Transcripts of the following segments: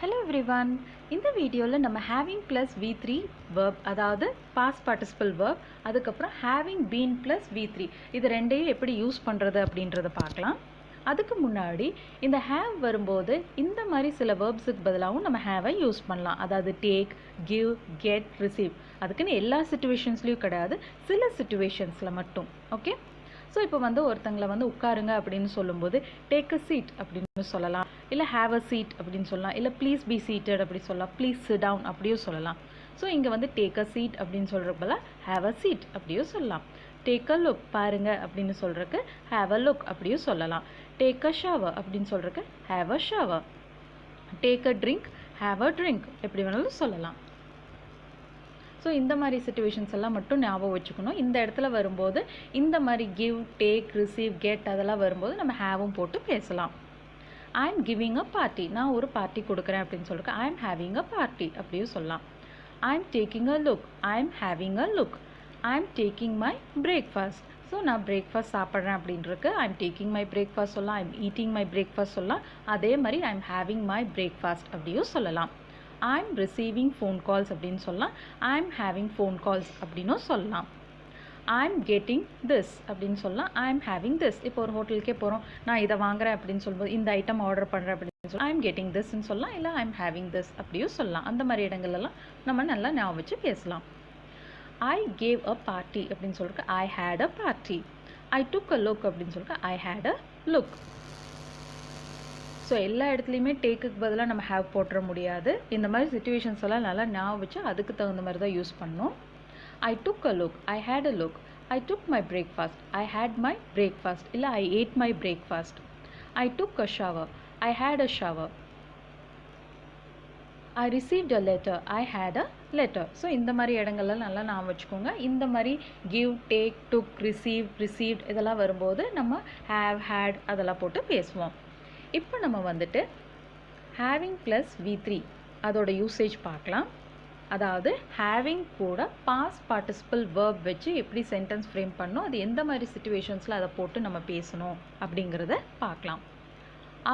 Hello everyone. இந்த வீடியோவில் நம்ம having plus V3 verb அதாவது past participle verb அதுக்கப்புறம் having been plus V3 இது ரெண்டையும் எப்படி யூஸ் பண்ணுறது அப்படின்றத பார்க்கலாம். அதுக்கு முன்னாடி இந்த have வரும்போது இந்த மாதிரி சில verbsக்கு பதிலாகவும் நம்ம haveஐ யூஸ் பண்ணலாம். அதாவது take, give, get, receive. அதுக்குன்னு எல்லா சிச்சுவேஷன்ஸ்லையும் கிடையாது, சில சிச்சுவேஷன்ஸில் மட்டும். ஓகே, ஸோ இப்போ ஒருத்தங்களை உட்காருங்க அப்படின்னு சொல்லும்போது டேக் அ சீட் அப்படின்னு சொல்லலாம், இல்லை ஹேவ் அ சீட் அப்படின்னு சொல்லலாம், இல்லை ப்ளீஸ் பி சீட்டட் அப்படி சொல்லலாம், ப்ளீஸ் சிட் டவுன் அப்படியும் சொல்லலாம். ஸோ இங்கே டேக் அ சீட் அப்படின்னு சொல்கிறப்பல ஹேவ் அ சீட் அப்படியும் சொல்லலாம். டேக் அ லுக் பாருங்க அப்படின்னு சொல்கிறதுக்கு ஹேவ் அ லுக் அப்படியும் சொல்லலாம். டேக் அ ஷவர் அப்படின்னு சொல்கிறதுக்கு have a shower. Take a drink have a drink எப்படி வேணாலும் சொல்லலாம். ஸோ இந்த மாதிரி சிச்சுவேஷன்ஸ் எல்லாம் மட்டும் ஞாபகம் வச்சுக்கணும். இந்த இடத்துல வரும்போது இந்த மாதிரி கிவ், டேக், ரிசீவ், கெட் அதெல்லாம் வரும்போது நம்ம ஹேவும் போட்டு பேசலாம். I am giving a party, நான் ஒரு பார்ட்டி கொடுக்குறேன் அப்படின்னு சொல்லிட்டு I am having a party அப்படியும் சொல்லலாம். I am taking a look, I am having a look. I am taking my breakfast, so நான் பிரேக்ஃபாஸ்ட் சாப்பிட்றேன் அப்படின்ருக்கு I am taking my breakfast சொல்லலாம். I am eating my breakfast சொல்லலாம். அதே மாதிரி I am having my breakfast அப்படியும் சொல்லலாம். I'm receiving phone calls அப்படின்னு சொல்லலாம். I'm having phone calls அப்படின்னும் சொல்லலாம். I'm getting this அப்படின்னு சொல்லலாம். I'm having this. இப்போ ஒரு ஹோட்டலுக்கே போகிறோம், நான் இதை வாங்குறேன் அப்படின்னு சொல்லும்போது இந்த ஐட்டம் ஆர்டர் பண்ணுறேன் அப்படின்னு சொல்லலாம். I'm getting thisன்னு சொல்லலாம், இல்லை I'm having this அப்படியும் சொல்லலாம். அந்த மாதிரி இடங்கள்லாம் நம்ம நல்லா ஞாபகம் வச்சு பேசலாம். I gave a party அப்படின்னு சொல்லிட்டு I had a party. I took a look அப்படின்னு சொல்லிட்டு I had a look. So எல்லா இடத்துலையுமே டேக்குக்கு பதிலாக நம்ம ஹேவ் போட்டுற முடியாது. இந்த மாதிரி சிச்சுவேஷன்ஸ் எல்லாம் நல்லா ஞாபகம் வச்சு அதுக்கு தகுந்த மாதிரி தான் யூஸ் பண்ணணும். I took a look, I had a look. I took my breakfast, I had my breakfast, இல்லை I ate my breakfast. I took a shower, I had a shower. I received a letter, I had a letter. So இந்த மாதிரி இடங்கள்லாம் நல்லா ஞாபகம் வச்சுக்கோங்க. இந்த மாதிரி give, take, டுக், received இதெல்லாம் வரும்போது நம்ம ஹேவ், ஹேட் அதெல்லாம் போட்டு பேசுவோம். இப்போ நம்ம ஹேவிங் ப்ளஸ் V3 அதோட யூசேஜ் பார்க்கலாம். அதாவது ஹேவிங் கூட பாஸ்ட் பார்ட்டிசிபிள் வேர்ப் வச்சு எப்படி சென்டென்ஸ் ஃப்ரேம் பண்ணணும், அது எந்த மாதிரி சிச்சுவேஷன்ஸில் அதை போட்டு நம்ம பேசணும் அப்படிங்கிறத பார்க்கலாம்.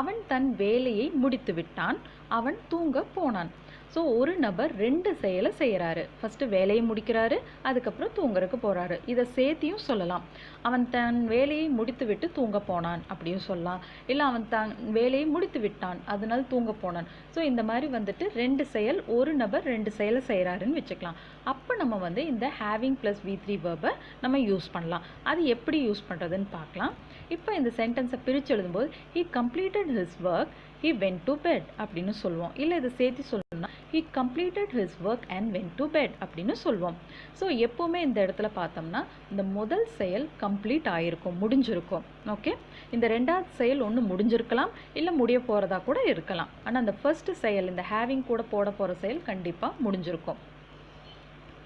அவன் தன் வேலையை முடித்து விட்டான், அவன் தூங்க போனான். ஸோ ஒரு நபர் ரெண்டு செயலை செய்கிறாரு. ஃபஸ்ட்டு வேலையை முடிக்கிறாரு, அதுக்கப்புறம் தூங்குறதுக்கு போகிறாரு. இதை சேர்த்தியும் சொல்லலாம். அவன் தன் வேலையை முடித்து விட்டு தூங்க போனான் அப்படியும் சொல்லலாம், இல்லை அவன் தன் வேலையை முடித்து விட்டான் அதனால் தூங்க போனான். ஸோ இந்த மாதிரி ரெண்டு செயல், ஒரு நபர் ரெண்டு செயலை செய்கிறாருன்னு வச்சுக்கலாம். அப்போ நம்ம இந்த ஹேவிங் ப்ளஸ் V3 வேர்பை நம்ம யூஸ் பண்ணலாம். அது எப்படி யூஸ் பண்ணுறதுன்னு பார்க்கலாம். இப்போ இந்த சென்டென்ஸை பிரித்து எழுதும்போது he completed his work, he went to bed அப்படின்னு சொல்லுவோம். இல்லை இதை சேர்த்து சொல்லணும்னா he completed his work and went to bed அப்படின்னு சொல்லுவோம். ஸோ எப்போவுமே இந்த இடத்துல பார்த்தோம்னா இந்த முதல் செயல் கம்ப்ளீட் ஆகிருக்கும், முடிஞ்சிருக்கும். ஓகே, இந்த ரெண்டாவது செயல் ஒன்று முடிஞ்சிருக்கலாம், இல்லை முடிய போகிறதா கூட இருக்கலாம். ஆனால் அந்த ஃபர்ஸ்ட் செயல், இந்த ஹேவிங் கூட போட போகிற செயல் கண்டிப்பாக முடிஞ்சிருக்கும்.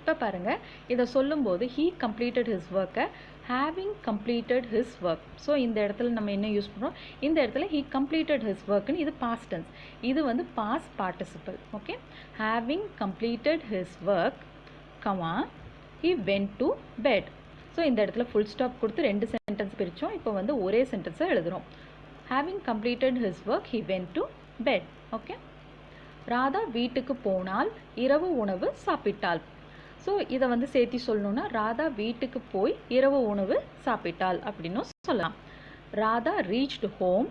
இப்போ பாருங்கள், இதை சொல்லும்போது he completed his work, having completed his work. So இந்த இடத்துல நம்ம என்ன யூஸ் பண்ணுறோம், இந்த இடத்துல he completed his workன்னு இது past tense, இது past participle. Okay, having completed his work, he went to bed. So இந்த இடத்துல ஃபுல் ஸ்டாப் கொடுத்து ரெண்டு சென்டென்ஸ் பிரித்தோம். இப்போ ஒரே சென்டென்ஸை எழுதுகிறோம். having completed his work, he went to bed. Okay, Radha வீட்டுக்கு போனால் இரவு உணவு சாப்பிட்டாள். ஸோ இதை சேர்த்தி சொல்லணும்னா ராதா வீட்டுக்கு போய் இரவு உணவு சாப்பிட்டாள் அப்படின்னு சொல்லலாம். Radha reached home.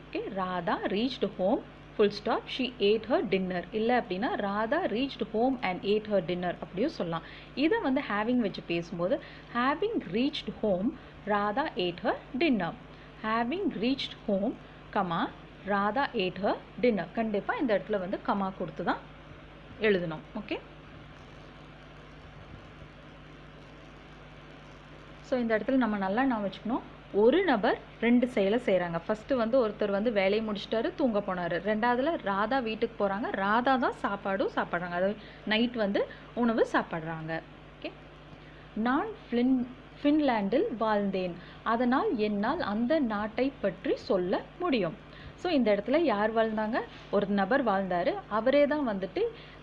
Okay, Radha reached home full stop she ate her dinner. இல்லை அப்படின்னா Radha reached home and ate her dinner அப்படியும் சொல்லலாம். இதை ஹேவிங் வச்சு பேசும்போது having reached home Radha ate her dinner. Having reached home comma Radha ate her dinner. கண்டிப்பாக இந்த இடத்துல கமா கொடுத்து தான் எழுதணும். ஓகே, ஸோ இந்த இடத்துல நம்ம நல்லா ஞாபகம் வச்சுக்கணும், ஒரு நபர் ரெண்டு செயலை செய்கிறாங்க. ஃபஸ்ட்டு ஒருத்தர் வேலையை முடிச்சிட்டாரு, தூங்க போனார். ரெண்டாவதுல ராதா வீட்டுக்கு போகிறாங்க, ராதா தான் சாப்பிட்றாங்க, அதாவது நைட் உணவு சாப்பிட்றாங்க. ஓகே, நான் ஃபின்லாண்டில் வாழ்ந்தேன், அதனால் என்னால் அந்த நாட்டை பற்றி சொல்ல முடியும். ஸோ இந்த இடத்துல யார் வாழ்ந்தாங்க, ஒரு நபர் வாழ்ந்தார், அவரே தான்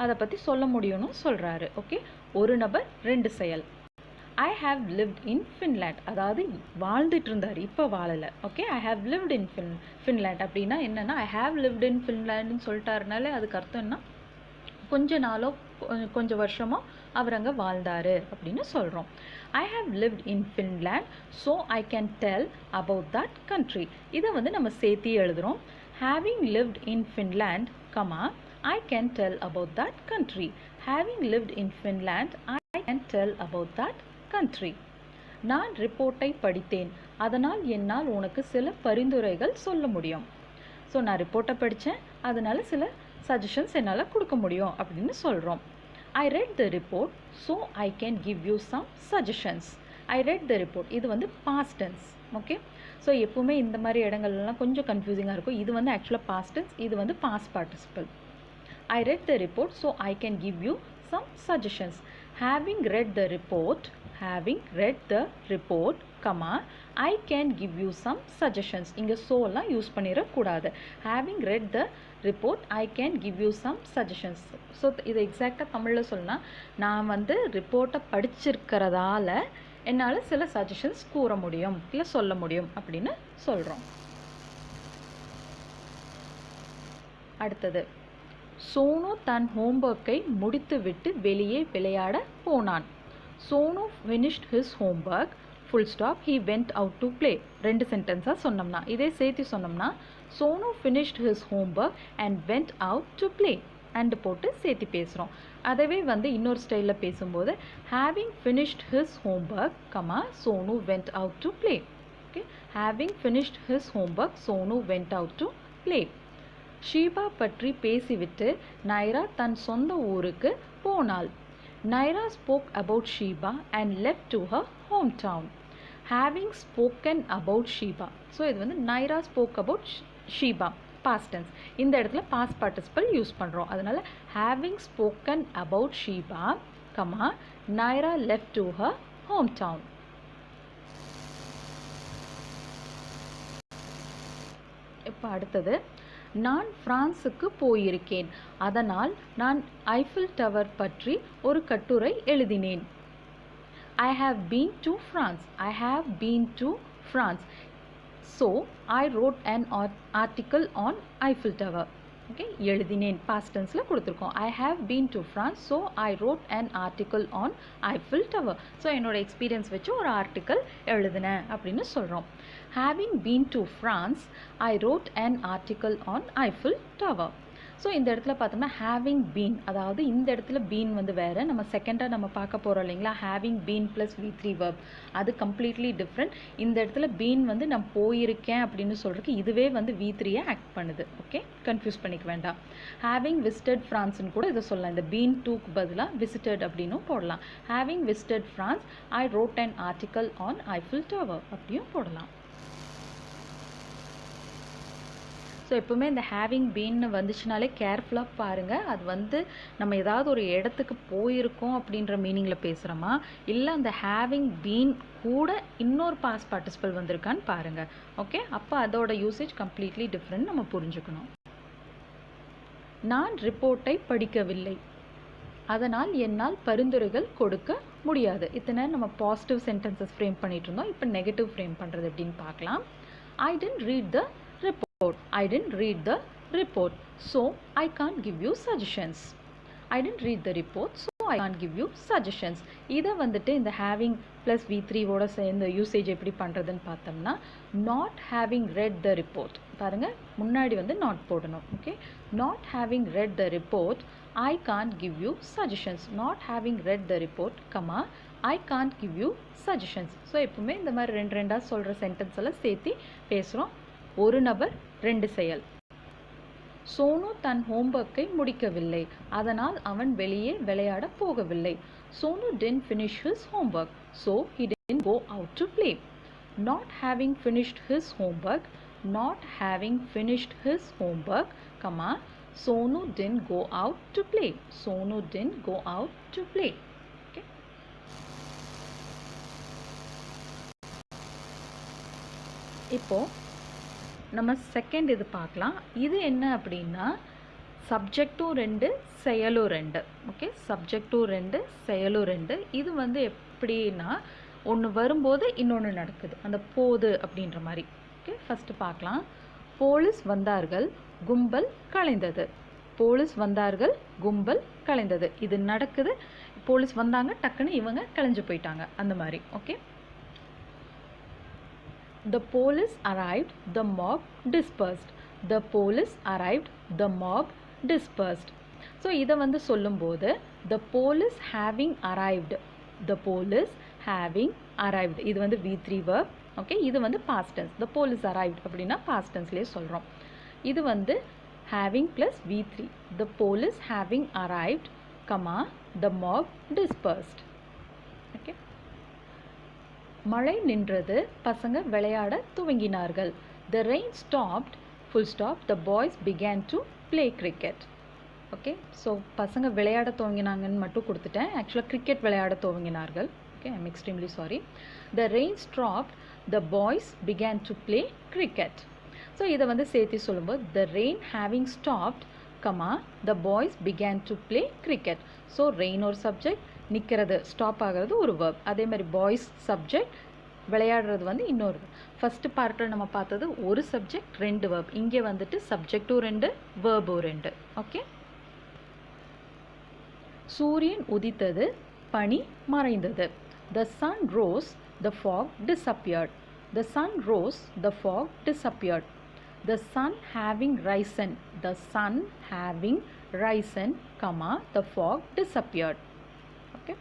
அதை பற்றி சொல்ல முடியும்னு சொல்கிறாரு. ஓகே, ஒரு நபர் ரெண்டு செயல். I have lived in Finland, அதாவது வாழ்ந்துட்டு இருந்தார், இப்போ வாழலை. Okay, I have lived in Finland அப்படின்னா என்னென்னா, ஐ ஹாவ் லிவ்ட் இன் ஃபின்லேண்டுன்னு சொல்லிட்டாருனாலே அதுக்கு அர்த்தம் என்ன, கொஞ்ச நாளோ கொஞ்சம் வருஷமோ அவர் அங்கே வாழ்ந்தார் அப்படின்னு சொல்கிறோம். ஐ have lived in Finland so I can tell about that country. இதை வந்து நம்ம சேர்த்தி எழுதுகிறோம். Having lived in Finland, comma, I can tell about that country. Having lived in Finland, I can tell about that country. நான் ரிப்போர்ட்டை படித்தேன், அதனால் என்னால் உனக்கு சில பரிந்துரைகள் சொல்ல முடியும். ஸோ நான் ரிப்போர்ட்டை படித்தேன், அதனால் சில சஜஷன்ஸ் என்னால் கொடுக்க முடியும் அப்படின்னு சொல்கிறோம். I read the report, so I can give you some suggestions. I read the report, இது வந்து past tense. ஓகே, ஸோ எப்பவுமே இந்த மாதிரி இடங்கள்லாம் கொஞ்சம் கன்ஃபியூசிங்காக இருக்கும். இது வந்து ஆக்சுவலாக past tense, இது வந்து past participle. I read the report, so I can give you some suggestions. Having read the report, comma, I can give you some suggestions. இங்கே soலாம் யூஸ் பண்ணிடக்கூடாது. Having read the report, I can give you some suggestions. So இது எக்ஸாக்டாக தமிழில் சொல்லலாம், நான் வந்து ரிப்போர்ட்டை படிச்சிருக்கிறதால என்னால் சில சஜஷன்ஸ் கூற முடியும், இல்லை சொல்ல முடியும் அப்படின்னு சொல்கிறோம். அடுத்தது, சோனு தன் ஹோம்ஒர்க்கை முடித்துவிட்டு வெளியே விளையாட போனான். Sonu finished his homework, full stop, he went out to play. ரெண்டு சென்டென்ஸாக சொன்னோம்னா, இதே சேர்த்து சொன்னோம்னா, Sonu finished his homework and went out to play. And போட்டு சேர்த்து பேசுகிறோம். அதவே வந்து இன்னொரு ஸ்டைலில் பேசும்போது, having finished his homework, comma, Sonu went out to play. Okay, having finished his homework, Sonu went out to play. Sheeba பற்றி பேசிவிட்டு நைரா தன் சொந்த ஊருக்கு போனாள். Naira spoke about Sheeba and left to her hometown. Having spoken about Sheeba, so இது வந்து Naira spoke about Sheeba, past tense. இந்த இடத்துல past participle யூஸ் பண்ணுறோம். அதனால் having spoken about Sheeba, comma, Naira left to her hometown. இப்போ அடுத்தது, நான் பிரான்சுக்கு போயிருக்கேன், அதனால் நான் ஐஃபில் டவர் பற்றி ஒரு கட்டுரை எழுதினேன். I have been to France. I have been to France. So I wrote an article on Eiffel Tower. Okay, எழுதினேன் past tenseல கொடுத்துருக்கோம். I have been to France, so I wrote an article on Eiffel Tower. So என்னோட experience வச்சு ஒரு article எழுதினேன் அப்படின்னு சொல்கிறோம். Having been to France, I wrote an article on Eiffel Tower. So இந்த இடத்துல பார்த்தோம்னா having been, அதாவது இந்த இடத்துல been வந்து வேறு, நம்ம செகண்டாக நம்ம பார்க்க போகிறோம் இல்லைங்களா, having been plus V3 verb, அது கம்ப்ளீட்லி டிஃப்ரெண்ட். இந்த இடத்துல been வந்து நான் போயிருக்கேன் அப்படின்னு சொல்கிறதுக்கு இதுவே வந்து V3-யை ஆக்ட் பண்ணுது. ஓகே, கன்ஃபியூஸ் பண்ணிக்க வேண்டாம். having visited ஃப்ரான்ஸ்னு கூட இதை சொல்லலாம். இந்த been toக்கு பதிலாக visited அப்படின்னும் போடலாம். having visited France, I wrote an article on Eiffel Tower அப்படியும் போடலாம். ஸோ எப்போவுமே இந்த ஹேவிங் பீன்னு வந்துச்சுனாலே கேர்ஃபுல்லாக பாருங்கள். அது வந்து நம்ம ஏதாவது ஒரு இடத்துக்கு போயிருக்கோம் அப்படின்ற மீனிங்கில் பேசுகிறோமா, இல்லை அந்த ஹேவிங் பீன் கூட இன்னொரு பாஸ்ட் பார்ட்டிசிபிள் வந்திருக்கான்னு பாருங்கள். ஓகே, அப்போ அதோட யூசேஜ் கம்ப்ளீட்லி டிஃப்ரெண்ட் நம்ம புரிஞ்சுக்கணும். நான் ரிப்போர்ட்டை படிக்கவில்லை, அதனால் என்னால் பரிந்துரைகள் கொடுக்க முடியாது. இத்தனை நம்ம பாசிட்டிவ் சென்டென்சஸ் ஃப்ரேம் பண்ணிட்டு இருந்தோம். இப்போ நெகட்டிவ் ஃப்ரேம் பண்ணுறது எப்படின்னு பார்க்கலாம். I didn't read the report. I didn't read the report, so I can't give you suggestions. I didn't read the report, so I can't give you suggestions. இதை வந்துட்டு இந்த having plus V3 ஓட சேர்ந்த usage எப்படி பண்ணுறதுன்னு பார்த்தோம்னா, not having read the report, பாருங்கள் முன்னாடி வந்து not போடணும். Okay, not having read the report, I can't give you suggestions. Not having read the report, comma, I can't give you suggestions. So எப்பவுமே இந்த மாதிரி ரெண்டு ரெண்டாக சொல்கிற சென்டென்ஸ் எல்லாம் சேர்த்து பேசுகிறோம். ஒரு நபர் ரெண்டு செயல். சோனு தன் ஹோம்ஒர்க்கை முடிக்கவில்லை, அதனால் அவன் வெளியே விளையாட போகவில்லை. Sonu didn't finish his homework, so he didn't go out to play. Not having finished his homework, not having finished his homework, comma, Sonu didn't go out to play. Sonu didn't go out to play. Okay. இப்போ நம்ம second இது பார்க்கலாம். இது என்ன அப்படின்னா, சப்ஜெக்டும் ரெண்டு செயலும் ரெண்டு. ஓகே, சப்ஜெக்டும் ரெண்டு செயலும் ரெண்டு. இது வந்து எப்படின்னா ஒன்று வரும்போது இன்னொன்று நடக்குது, அந்த போது அப்படின்ற மாதிரி. ஓகே, ஃபஸ்ட்டு பார்க்கலாம். போலீஸ் வந்தார்கள், கும்பல் கலைந்தது. போலீஸ் வந்தார்கள், கும்பல் கலைந்தது. இது நடக்குது, போலீஸ் வந்தாங்க, டக்குன்னு இவங்க கலைஞ்சு போயிட்டாங்க, அந்த மாதிரி. Okay, the police arrived, the mob dispersed. The police arrived, the mob dispersed. So இதை வந்து சொல்லும்போது the police having arrived, the police having arrived, இது வந்து V3 verb. ஓகே, இது வந்து past tense. the police arrived அப்படின்னா past tenseலேயே சொல்கிறோம். இது வந்து having plus V3, the police having arrived, comma, the mob dispersed. Okay, மழை நின்றது, பசங்க விளையாட துவங்கினார்கள். The rain stopped, full stop, the boys began to play cricket. Okay, so பசங்க விளையாட துவங்கினாங்கன்னு மட்டும் கொடுத்துட்டேன். ஆக்சுவலாக கிரிக்கெட் விளையாட துவங்கினார்கள். Okay, I'm extremely sorry. The rain stopped, the boys began to play cricket. So இதை வந்து சேர்த்து சொல்லும்போது the rain having stopped, comma, the boys began to play cricket. So rain ஒரு சப்ஜெக்ட், நிற்கிறது ஸ்டாப் ஆகிறது ஒரு வேர்ப். அதே மாதிரி பாய்ஸ் சப்ஜெக்ட், விளையாடுறது வந்து இன்னொரு. ஃபஸ்ட்டு பார்ட்டில் நம்ம பார்த்தது ஒரு சப்ஜெக்ட் ரெண்டு வேர்ப். இங்கே வந்துட்டு சப்ஜெக்டும் ரெண்டு, வேர்பும் ரெண்டு. ஓகே, சூரியன் உதித்தது, பனி மறைந்தது. The sun rose, the fog disappeared. The sun rose, the fog disappeared. The sun having risen, the sun having risen, comma, the fog disappeared. Okay,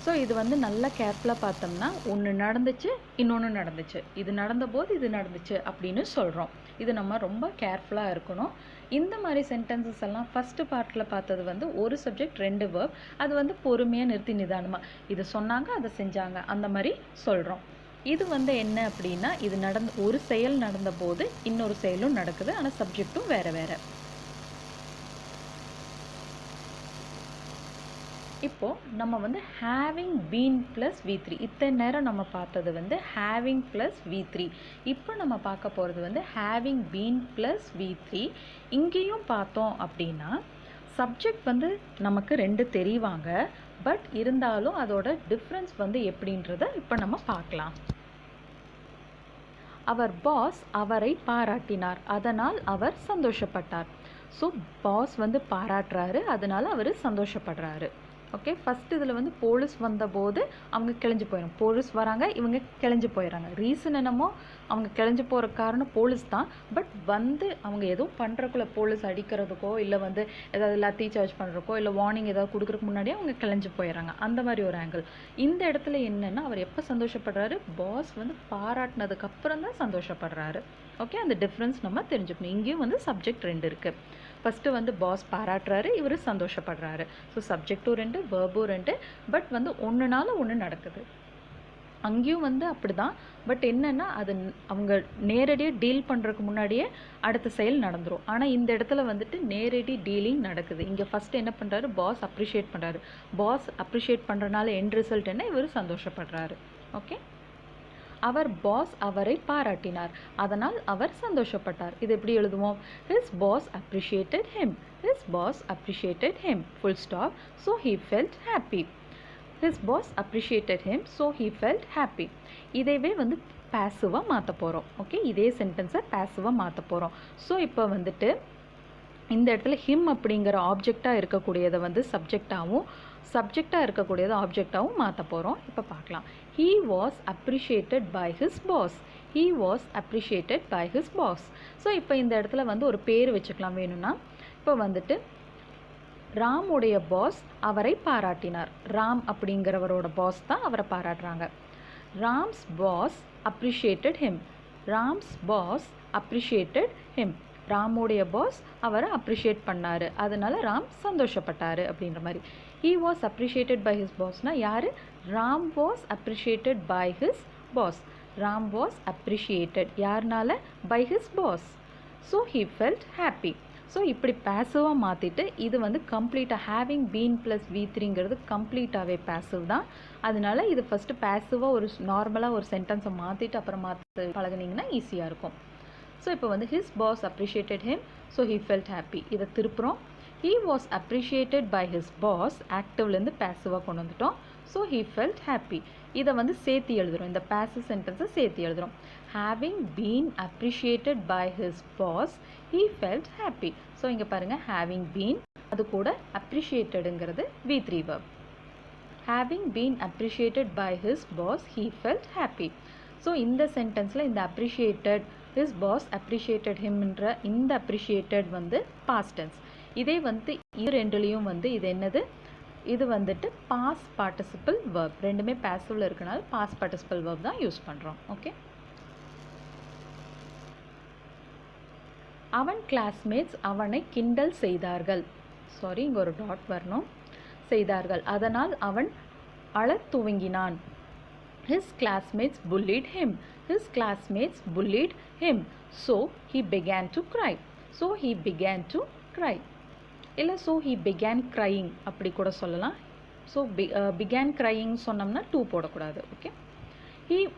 so இது வந்து நல்லா கேர்ஃபுல்லாக பார்த்தோம்னா ஒன்று நடந்துச்சு, இன்னொன்று நடந்துச்சு, இது நடந்தபோது இது நடந்துச்சு அப்படின்னு சொல்கிறோம். இது நம்ம ரொம்ப கேர்ஃபுல்லாக இருக்கணும். இந்த மாதிரி சென்டென்சஸ் எல்லாம் ஃபஸ்ட்டு பார்ட்டில் பார்த்தது வந்து ஒரு சப்ஜெக்ட் ரெண்டு வேர்ப். அது வந்து பொறுமையாக நிறுத்தி நிதானமாக இது சொன்னாங்க, அதை செஞ்சாங்க, அந்த மாதிரி சொல்கிறோம். இது வந்து என்ன அப்படின்னா, இது ஒரு செயல் நடந்தபோது இன்னொரு செயலும் நடக்குது, ஆனால் சப்ஜெக்டும் வேறு வேறு. இப்போது நம்ம வந்து ஹேவிங் பீன் ப்ளஸ் V3, இத்தனை நேரம் நம்ம பார்த்தது வந்து ஹேவிங் ப்ளஸ் V3. இப்போ நம்ம பார்க்க போகிறது வந்து ஹேவிங் பீன் ப்ளஸ் V3. இங்கேயும் பார்த்தோம் அப்படின்னா சப்ஜெக்ட் வந்து நமக்கு ரெண்டு தெரிவாங்க, பட் இருந்தாலும் அதோட டிஃப்ரென்ஸ் வந்து எப்படின்றத இப்போ நம்ம பார்க்கலாம். அவர் பாஸ் அவரை பாராட்டினார், அதனால் அவர் சந்தோஷப்பட்டார். ஸோ பாஸ் வந்து பாராட்டுறாரு, அதனால் அவர் சந்தோஷப்படுறாரு. ஓகே, ஃபஸ்ட்டு இதில் வந்து போலீஸ் வந்தபோது அவங்க கிளஞ்சு போயிடும். போலீஸ் வராங்க, இவங்க கிளஞ்சு போயிடறாங்க. ரீசன் என்னமோ அவங்க கிளஞ்சு போகிற காரணம் போலீஸ் தான். பட் வந்து அவங்க எதுவும் பண்ணுறக்குள்ள, போலீஸ் அடிக்கிறதுக்கோ இல்லை வந்து ஏதாவது லத்தி சார்ஜ் பண்ணுறக்கோ இல்லை வார்னிங் ஏதாவது கொடுக்குறதுக்கு முன்னாடியே அவங்க கிளஞ்சு போயிடறாங்க. அந்த மாதிரி ஒரு ஆங்கிள். இந்த இடத்துல என்னென்னா அவர் எப்போ சந்தோஷப்படுறாரு, பாஸ் வந்து பாராட்டினதுக்கு அப்புறம் தான் சந்தோஷப்படுறாரு. ஓகே, அந்த டிஃப்ரென்ஸ் நம்ம தெரிஞ்சுக்கணும். இங்கேயும் வந்து சப்ஜெக்ட் ரெண்டு இருக்குது. ஃபஸ்ட்டு வந்து பாஸ் பாராட்டுறாரு, இவர் சந்தோஷப்படுறாரு. ஸோ சப்ஜெக்டும் ரெண்டு, வேர்பும் ரெண்டு, பட் வந்து ஒன்றுனால ஒன்று நடக்குது. அங்கேயும் வந்து அப்படி தான். பட் என்னென்னா அது அவங்க நேரடியாக டீல் பண்ணுறதுக்கு முன்னாடியே அடுத்த செயல் நடந்துடும். ஆனால் இந்த இடத்துல வந்துட்டு நேரடி டீலிங் நடக்குது. இங்கே ஃபஸ்ட்டு என்ன பண்ணுறாரு, பாஸ் அப்ரிஷியேட் பண்ணுறாரு. பாஸ் அப்ரிஷியேட் பண்ணுறனால எண்ட் ரிசல்ட் என்ன, இவர் சந்தோஷப்படுறாரு. ஓகே, அவர் பாஸ் அவரை பாராட்டினார், அதனால் அவர் சந்தோஷப்பட்டார். இது எப்படி எழுதுவோம், his boss appreciated him, his boss appreciated him, full stop, so he felt happy. his boss appreciated him, so he felt happy. இதைவே வந்து பாசிவாக மாற்ற போகிறோம். ஓகே, இதே சென்டென்ஸை பாசிவாக மாற்ற போகிறோம். ஸோ இப்போ வந்துட்டு இந்த இடத்துல ஹிம் அப்படிங்கிற ஆப்ஜெக்டாக இருக்கக்கூடியதை வந்து சப்ஜெக்டாக இருக்கக்கூடியதை ஆப்ஜெக்டாகவும் மாற்ற போகிறோம். இப்போ பார்க்கலாம். he was appreciated by his boss, he was appreciated by his boss. So இப்போ இந்த இடத்துல வந்து ஒரு பேர் வச்சுக்கலாம் வேணும்னா. இப்போ வந்துட்டு ராமுடைய பாஸ் அவரை பாராட்டினார். ராம் அப்படிங்கிறவரோட பாஸ் தான் அவரை பாராட்டுறாங்க. Ram's boss appreciated him, Ram's boss appreciated him. ராமுடைய பாஸ் அவரை அப்ரிஷியேட் பண்ணார், அதனால ராம் சந்தோஷப்பட்டார் அப்படின்ற மாதிரி. he was appreciated by his bossனா யார், Ram was appreciated by his boss. Ram was appreciated யாருனால, by his boss. so he felt happy. So இப்படி பேசிவாக மாற்றிட்டு இது வந்து கம்ப்ளீட்டாக ஹேவிங் பீன் ப்ளஸ் V3ங்கிறது கம்ப்ளீட்டாகவே பேசிவ் தான். அதனால இது ஃபஸ்ட்டு பேசிவாக ஒரு நார்மலாக ஒரு சென்டென்ஸை மாற்றிட்டு அப்புறம் மாற்ற பழகுனீங்கன்னா ஈஸியாக இருக்கும். ஸோ இப்போ வந்து his boss appreciated him, so he felt happy. இதை திருப்புறோம். he was appreciated by his boss, ஆக்டிவ்லேருந்து பேசிவாக கொண்டு வந்துட்டோம். So he felt happy. இதை வந்து சேர்த்து எழுதுகிறோம், இந்த passive sentence சேர்த்து எழுதுகிறோம். Having been appreciated by his boss, he felt happy. So இங்கே பாருங்கள், having been அது கூட appreciatedங்கிறது V3 verb. Having been appreciated by his boss, he felt happy. So இந்த சென்டென்ஸில் இந்த appreciated, his boss appreciated himன்ற இந்த appreciated வந்து past tense. இதே வந்து இது ரெண்டுலேயும் வந்து இது என்னது, இது வந்துட்டு past participle verb. ரெண்டுமே passiveல இருக்கனால past participle verb தான் யூஸ் பண்ணுறோம். ஓகே, அவன் கிளாஸ்மேட்ஸ் அவனை கிண்டல் செய்தார்கள். சாரி, இங்கே ஒரு டாட் வரணும். செய்தார்கள், அதனால் அவன் அழத் துவங்கினான். His classmates bullied him. His classmates bullied him. So he began to cry. So he began to cry. இல்லை so he began crying அப்படி கூட சொல்லலாம். ஸோ began crying சொன்னோம்னா to போடக்கூடாது. ஓகே,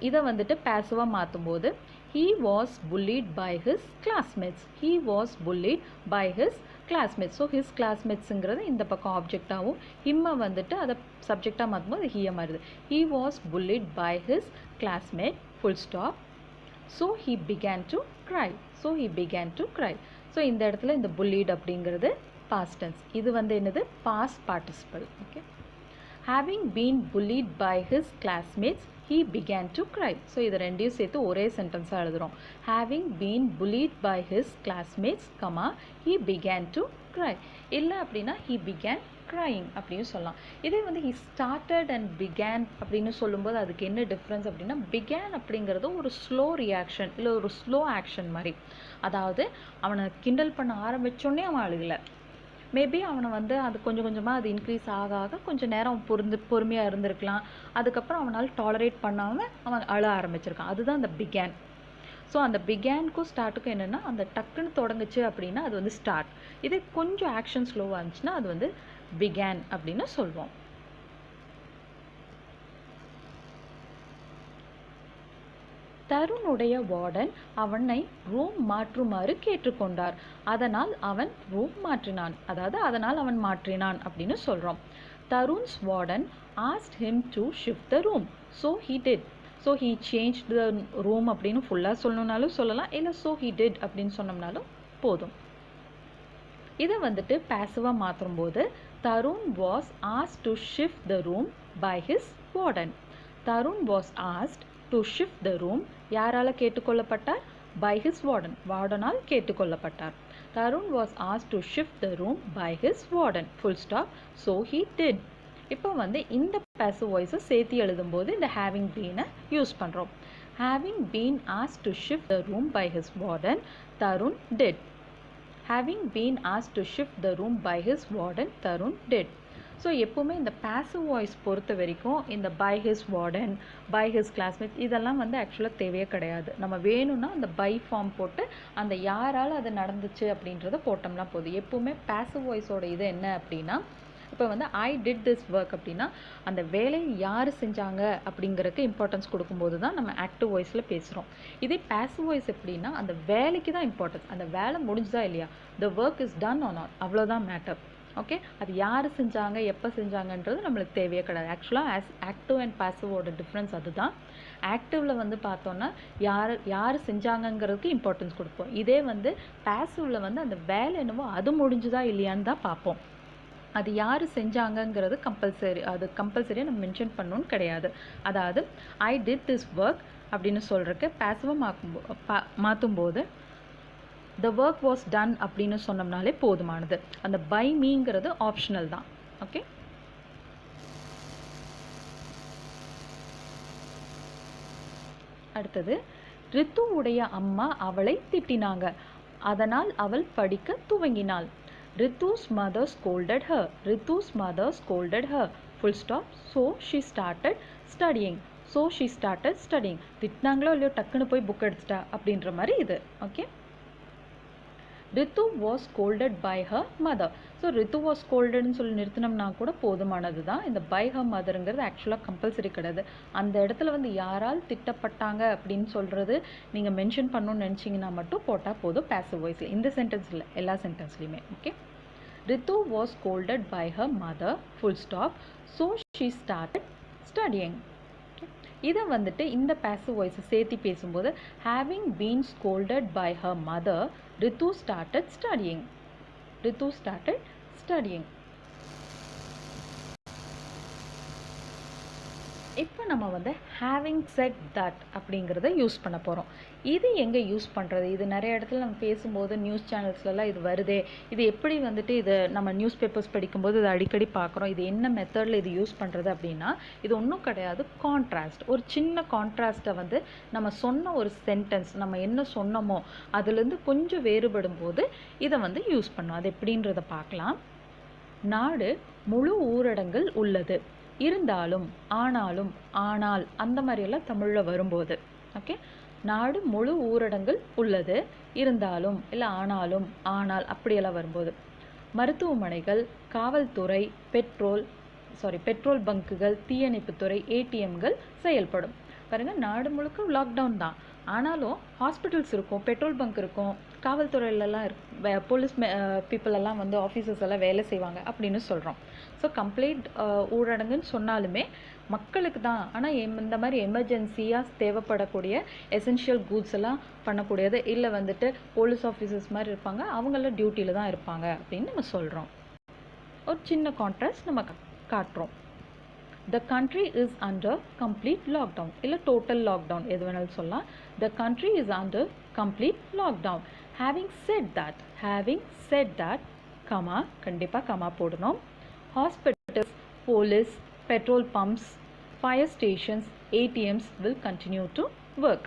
இதை வந்துட்டு passive மாற்றும்போது he was bullied by his classmates. He was bullied by his classmates. So his classmatesங்கிறது இந்த பக்கம் ஆப்ஜெக்டாகவும் himமை வந்துட்டு அதை சப்ஜெக்டாக மாற்றும்போது ஹீயை மாறுது. he was bullied by his classmate full stop. so he began to cry. so he began to cry. So இந்த இடத்துல இந்த bullied அப்படிங்கிறது past tense. இது வந்து என்னது, past participle. Okay, having been bullied by his classmates, he began to cry. So இது ரெண்டையும் சேர்த்து ஒரே சென்டென்ஸாக எழுதுகிறோம். having been bullied by his classmates, he began to cry. இல்லை அப்படின்னா he began crying அப்படின்னு சொல்லலாம். இதே வந்து he started and began அப்படின்னு சொல்லும்போது அதுக்கு என்ன டிஃப்ரென்ஸ் அப்படின்னா, began அப்படிங்கிறது ஒரு ஸ்லோ ரியாக்ஷன் இல்லை ஒரு ஸ்லோ ஆக்ஷன் மாதிரி. அதாவது அவனை கிண்டல் பண்ண ஆரம்பித்தோடனே அவன் அழுகலை. மேபி அவனை வந்து அது கொஞ்சம் கொஞ்சமாக அது இன்க்ரீஸ் ஆக ஆக கொஞ்சம் நேரம் பொறுமையாக இருந்திருக்கலாம். அதுக்கப்புறம் அவனால் டாலரேட் பண்ணாமல் அவன் அழ ஆரம்பிச்சிருக்கான். அதுதான் அந்த பிகேன். ஸோ அந்த பிகேனுக்கும் ஸ்டார்ட்டுக்கும் என்னென்னா, அந்த டக்குன்னு தொடங்குச்சு அப்படின்னா அது வந்து ஸ்டார்ட். இதே கொஞ்சம் ஆக்ஷன் ஸ்லோவாக இருந்துச்சுன்னா அது வந்து பிகேன் அப்படின்னு சொல்லுவோம். தருணுடைய வார்டன் அவனை ரூம் மாற்றுமாறு கேட்டுக்கொண்டார். அதனால் அவன் ரூம் மாற்றினான். அதாவது அதனால் அவன் மாற்றினான் அப்படின்னு சொல்கிறோம். Tarun's warden asked him to shift the room. so he did. so he changed the room அப்படின்னு ஃபுல்லாக சொல்லணுன்னாலும் சொல்லலாம், இல்லை so he did அப்படின்னு சொன்னோம்னாலும் போதும். இதை வந்துட்டு பாசிவாக மாற்றும்போது Tarun was asked to shift the room by his warden. Tarun was asked to shift the room. யாரால கேட்டுக்கொள்ளப்பட்டார்? by his warden. வார்டனால் கேட்டுக்கொள்ளப்பட்டார். Tarun was asked to shift the room by his warden. full stop. so he did. இப்போ வந்து இந்த passive voice சேர்த்து எழுதும்போது இந்த having been use பண்ணுறோம். having been asked to shift the room by his warden, Tarun did. having been asked to shift the room by his warden, Tarun did. So எப்போவுமே இந்த passive voice பொறுத்த வரைக்கும் இந்த by his warden, by his classmates இதெல்லாம் வந்து ஆக்சுவலாக தேவையே கிடையாது. நம்ம வேணும்னா அந்த by ஃபார்ம் போட்டு அந்த யாரால் அது நடந்துச்சு அப்படின்றத போட்டோம்னா போதும். எப்போவுமே passive voiceோட இது என்ன அப்படின்னா, இப்போ வந்து ஐ டிட் திஸ் ஒர்க் அப்படின்னா அந்த வேலையை யார் செஞ்சாங்க அப்படிங்கிறதுக்கு இம்பார்ட்டன்ஸ் கொடுக்கும்போது தான் நம்ம ஆக்டிவ் வாய்ஸில் பேசுகிறோம். இதே பாசிவ் வாய்ஸ் எப்படின்னா அந்த வேலைக்கு தான் இம்பார்ட்டன்ஸ். அந்த வேலை முடிஞ்சுதா இல்லையா, the work is done or not, அவ்வளோதான் மேட்டர். ஓகே, அது யார் செஞ்சாங்க எப்போ செஞ்சாங்கன்றது நம்மளுக்கு தேவையே கிடையாது. ஆக்சுவலாக ஆக்டிவ் அண்ட் பாசிவோட டிஃப்ரென்ஸ் அதுதான். ஆக்டிவில் வந்து பார்த்தோன்னா யார் செஞ்சாங்கங்கிறதுக்கு இம்பார்ட்டன்ஸ் கொடுப்போம். இதே வந்து பாசிவில் வந்து அந்த வேலை என்னவோ அது முடிஞ்சுதா இல்லையான்னு தான் பார்ப்போம். அது யார் செஞ்சாங்கங்கிறது கம்பல்சரியாக நம்ம மென்ஷன் பண்ணணும்னு கிடையாது. அதாவது ஐ டிட் திஸ் ஒர்க் அப்படின்னு சொல்கிறதுக்கு பாசிவாக மாற்றும்போது த ஒர்க் வாஸ் டன் அப்படின்னு சொன்னோம்னாலே போதுமானது. அந்த பை மீங்கிறது ஆப்ஷனல் தான். ஓகே, அடுத்தது ரித்துவுடைய அம்மா அவளை திட்டினாங்க, அதனால் அவள் படிக்க துவங்கினாள். Ritu's mother scolded her. Ritu's mother scolded her. Full stop. So she started studying. So she started studying. திட்டினாங்களோ இல்லையோ டக்குன்னு போய் புக் எடுத்துட்டா அப்படின்ற மாதிரி இது. Okay, Ritu was scolded by her mother. So Ritu was scoldedன்னு சொல்லி நிறுத்தினோம்னா கூட போதுமானது தான். இந்த by her motherங்கிறது ஆக்சுவலாக கம்பல்சரி கிடையாது. அந்த இடத்துல வந்து யாரால் திட்டப்பட்டாங்க அப்படின்னு சொல்கிறது நீங்கள் மென்ஷன் பண்ணணும்னு நினச்சிங்கன்னா மட்டும் போட்டால் போதும் பாசிவ் வாய்ஸில். இந்த சென்டென்ஸில் எல்லா சென்டென்ஸ்லையுமே. Okay, Ritu was scolded by her mother. full stop. so she started studying. இதை வந்துட்டு இந்த passive voice சேர்த்து பேசும்போது having been scolded by her mother, Ritu started studying. Ritu started studying. இப்போ நம்ம வந்து having said that அப்படிங்கிறத யூஸ் பண்ண போகிறோம். இது எங்கே யூஸ் பண்ணுறது? இது நிறைய இடத்துல நம்ம பேசும்போது நியூஸ் சேனல்ஸ்லலாம் இது வருதே, இது எப்படி வந்துட்டு இது நம்ம நியூஸ் பேப்பர்ஸ் படிக்கும்போது இது அடிக்கடி பார்க்குறோம். இது என்ன மெத்தடில் இது யூஸ் பண்ணுறது அப்படின்னா, இது ஒன்றும் கிடையாது, கான்ட்ராஸ்ட். ஒரு சின்ன கான்ட்ராஸ்ட்டை வந்து நம்ம சொன்ன ஒரு சென்டென்ஸ், நம்ம என்ன சொன்னோமோ அதுலேருந்து கொஞ்சம் வேறுபடும் போது இதை வந்து யூஸ் பண்ணோம். அது எப்படின்றத பார்க்கலாம். நாடு முழு ஊரடங்கில் உள்ளது, இருந்தாலும், ஆனாலும், ஆனால் அந்த மாதிரியெல்லாம் தமிழில் வரும்போது, ஓகே, நாடு முழு ஊரடங்கில் உள்ளது, இருந்தாலும் இல்லை ஆனாலும், ஆனால் அப்படியெல்லாம் வரும்போது, மருத்துவமனைகள், காவல்துறை, பெட்ரோல் பங்குகள், தீயணைப்புத்துறை, ஏடிஎம்கள் செயல்படும். பாருங்கள், நாடு முழுக்க லாக்டவுன் தான், ஆனாலும் ஹாஸ்பிட்டல்ஸ் இருக்கும், பெட்ரோல் பங்க் இருக்கும், காவல்துறையிலலாம் போலீஸ் பீப்புள் எல்லாம் வந்து ஆஃபீஸர்ஸ் எல்லாம் வேலை செய்வாங்க அப்படின்னு சொல்கிறோம். ஸோ கம்ப்ளீட் ஊரடங்குன்னு சொன்னாலுமே மக்களுக்கு தான். ஆனால் இந்த மாதிரி எமர்ஜென்சியாக தேவைப்படக்கூடிய எசென்ஷியல் கூட்ஸ் எல்லாம் பண்ணக்கூடியது, இல்லை வந்துட்டு போலீஸ் ஆஃபீஸர்ஸ் மாதிரி இருப்பாங்க, அவங்களாம் டியூட்டியில் தான் இருப்பாங்க அப்படின்னு நம்ம சொல்கிறோம். ஒரு சின்ன கான்ட்ராஸ்ட் நம்ம காட்டுறோம். The country is under complete lockdown. இல்லை total lockdown எது வேணாலும் சொல்லலாம். The country is under complete lockdown. Having said that, comma, கண்டிப்பாக கமா போடணும். Hospitals, police, petrol pumps, fire stations, ATMs will continue to work.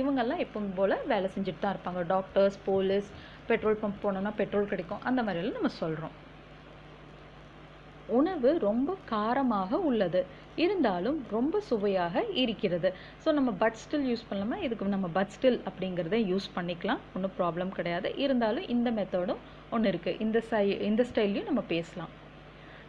இவங்கெல்லாம் எப்பவும் போல் வேலை செஞ்சுட்டு தான் இருப்பாங்க. டாக்டர்ஸ், போலீஸ், பெட்ரோல் பம்ப் போனோம்னா பெட்ரோல் கிடைக்கும், அந்த மாதிரியெல்லாம் நம்ம சொல்கிறோம். உணவு ரொம்ப காரமாக உள்ளது, இருந்தாலும் ரொம்ப சுவையாக இருக்கிறது. ஸோ நம்ம பட் ஸ்டில் யூஸ் பண்ணலாமா? இதுக்கு நம்ம பட் ஸ்டில் அப்படிங்கிறத யூஸ் பண்ணிக்கலாம், ஒன்றும் ப்ராப்ளம் கிடையாது. இருந்தாலும் இந்த மெத்தடும் ஒன்று இருக்குது, இந்த ஸ்டைல்லையும் நம்ம பேசலாம்.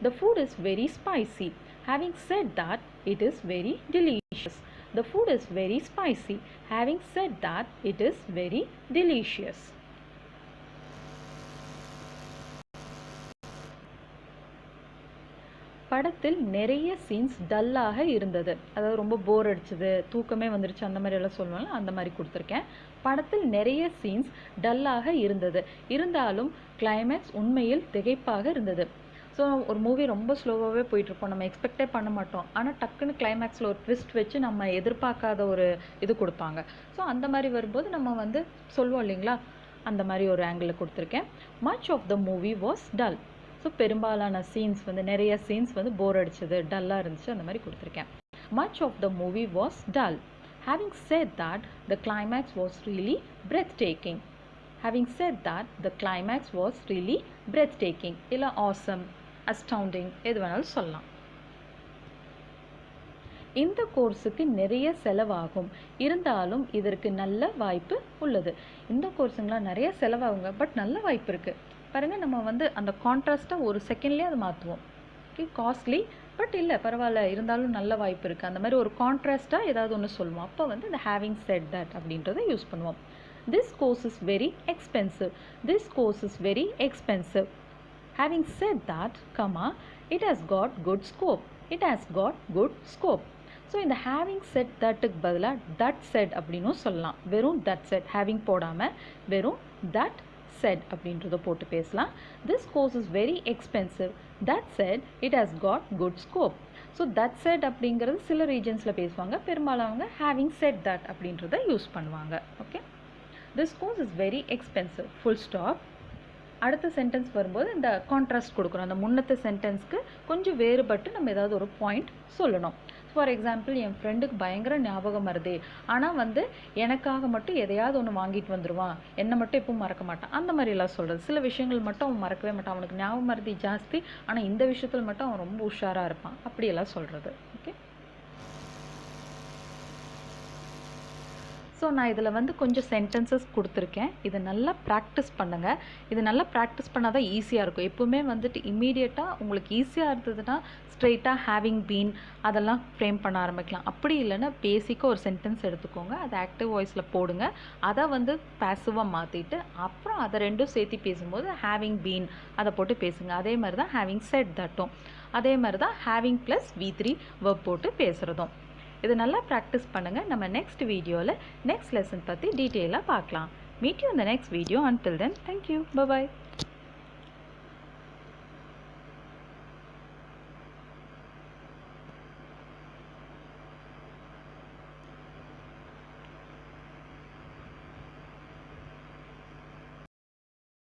The food is very spicy. Having said that, it is very delicious. The food is very spicy. Having said that, it is very delicious. படத்தில் நிறைய சீன்ஸ் டல்லாக இருந்தது, அதாவது ரொம்ப போர் அடிச்சது, தூக்கமே வந்துருச்சு, அந்த மாதிரி எல்லாம் சொல்லுவாங்க, அந்த மாதிரி கொடுத்துருக்கேன். படத்தில் நிறைய சீன்ஸ் டல்லாக இருந்தது, இருந்தாலும் கிளைமேக்ஸ் உண்மையில் திகைப்பாக இருந்தது. ஸோ ஒரு மூவி ரொம்ப ஸ்லோவாகவே போயிட்டுருப்போம், நம்ம எக்ஸ்பெக்டே பண்ண மாட்டோம், ஆனால் டக்குன்னு கிளைமேக்ஸில் ஒரு ட்விஸ்ட் வச்சு நம்ம எதிர்பார்க்காத ஒரு இது கொடுப்பாங்க. ஸோ அந்த மாதிரி வரும்போது நம்ம வந்து சொல்லுவோம் இல்லைங்களா, அந்த மாதிரி ஒரு ஆங்கிளில் கொடுத்துருக்கேன். Much of the movie was dull. So பெரும்பாலான சீன்ஸ் வந்து நிறைய சீன்ஸ் வந்து போர் அடிச்சது, டல்லாக இருந்துச்சு, அந்த மாதிரி கொடுத்துருக்கேன். Much of the movie was dull. Having said that, the climax was really breathtaking. Having said that, the climax was really breathtaking. இல்லை awesome, astounding, எது வேணாலும் சொல்லலாம். இந்த கோர்ஸுக்கு நிறைய செலவாகும், இருந்தாலும் இதற்கு நல்ல வாய்ப்பு உள்ளது. இந்த கோர்ஸுங்களாம் நிறைய செலவாகுங்க, பட் நல்ல வாய்ப்பு இருக்குது. பாருங்கள், நம்ம வந்து அந்த கான்ட்ராஸ்ட்டாக ஒரு செகண்ட்லேயே அதை மாற்றுவோம். ஓகே, காஸ்ட்லி பட் இல்லை பரவாயில்ல, இருந்தாலும் நல்ல வாய்ப்பு இருக்குது, அந்த மாதிரி ஒரு கான்ட்ராஸ்ட்டாக ஏதாவது ஒன்று சொல்லுவோம். அப்போ வந்து இந்த ஹேவிங் செட் தட் அப்படின்றத யூஸ் பண்ணுவோம். This course is very expensive. This course is very expensive. Having set that, comma, it has got good scope. It has got good scope. So இந்த ஹேவிங் செட் தட்டுக்கு பதிலாக that set அப்படின்னும் சொல்லலாம். வெறும் that set, having போடாமல் வெறும் that said அப்படின்றத போட்டு பேசலாம். This course is very expensive. That said, it has got good scope. So that said அப்படிங்கிறது சில ரீஜன்ஸில் பேசுவாங்க, பெரும்பாலும் அவங்க having said that அப்படின்றத யூஸ் பண்ணுவாங்க. Okay, this course is very expensive. Full stop. அடுத்த சென்டென்ஸ் வரும்போது இந்த கான்ட்ராஸ்ட் கொடுக்குறோம். அந்த முன்னத்த சென்டென்ஸ்க்கு கொஞ்சம் வேறுபட்டு நம்ம ஏதாவது ஒரு பாயிண்ட் சொல்லணும். ஃபார் எக்ஸாம்பிள், என் ஃப்ரெண்டுக்கு பயங்கர ஞாபகம் வருது, ஆனால் வந்து எனக்காக மட்டும் எதையாவது ஒன்று வாங்கிட்டு வந்துடுவான், என்னை மட்டும் எப்பவும் மறக்க மாட்டான், அந்த மாதிரிலாம் சொல்கிறது. சில விஷயங்கள் மட்டும் அவன் மறக்கவே மாட்டான், அவனுக்கு ஞாபகம் மறதி ஜாஸ்தி, ஆனால் இந்த விஷயத்தில் மட்டும் அவன் ரொம்ப உஷாராக இருப்பான், அப்படியெல்லாம் சொல்கிறது. ஓகே, ஸோ நான் இதில் வந்து கொஞ்சம் சென்டென்சஸ் கொடுத்துருக்கேன், இதை நல்லா ப்ராக்டிஸ் பண்ணுங்கள். இது நல்லா ப்ராக்டிஸ் பண்ணால் தான் ஈஸியாக இருக்கும். எப்போவுமே வந்துட்டு இம்மீடியட்டாக உங்களுக்கு ஈஸியாக இருந்ததுன்னா ஸ்ட்ரெயிட்டாக ஹேவிங் பீன் அதெல்லாம் ஃப்ரேம் பண்ண ஆரம்பிக்கலாம். அப்படி இல்லைன்னா பேசிக்காக ஒரு சென்டென்ஸ் எடுத்துக்கோங்க, அதை ஆக்டிவ் வாய்ஸில் போடுங்க, அதை வந்து பேசிவாக மாற்றிட்டு அப்புறம் அதை ரெண்டும் சேர்த்து பேசும்போது ஹேவிங் பீன் அதை போட்டு பேசுங்க. அதே மாதிரி தான் ஹேவிங் செட் தட்டும். அதே மாதிரி தான் having ப்ளஸ் V3 verb போட்டு பேசுகிறதும். இது நல்லா ப்ராக்டிஸ் பண்ணுங்கள். நம்ம நெக்ஸ்ட் வீடியோவில் நெக்ஸ்ட் லெசன் பற்றி டீட்டெயிலாக பார்க்கலாம். Meet you in the next video. Until then, thank you. Bye-bye.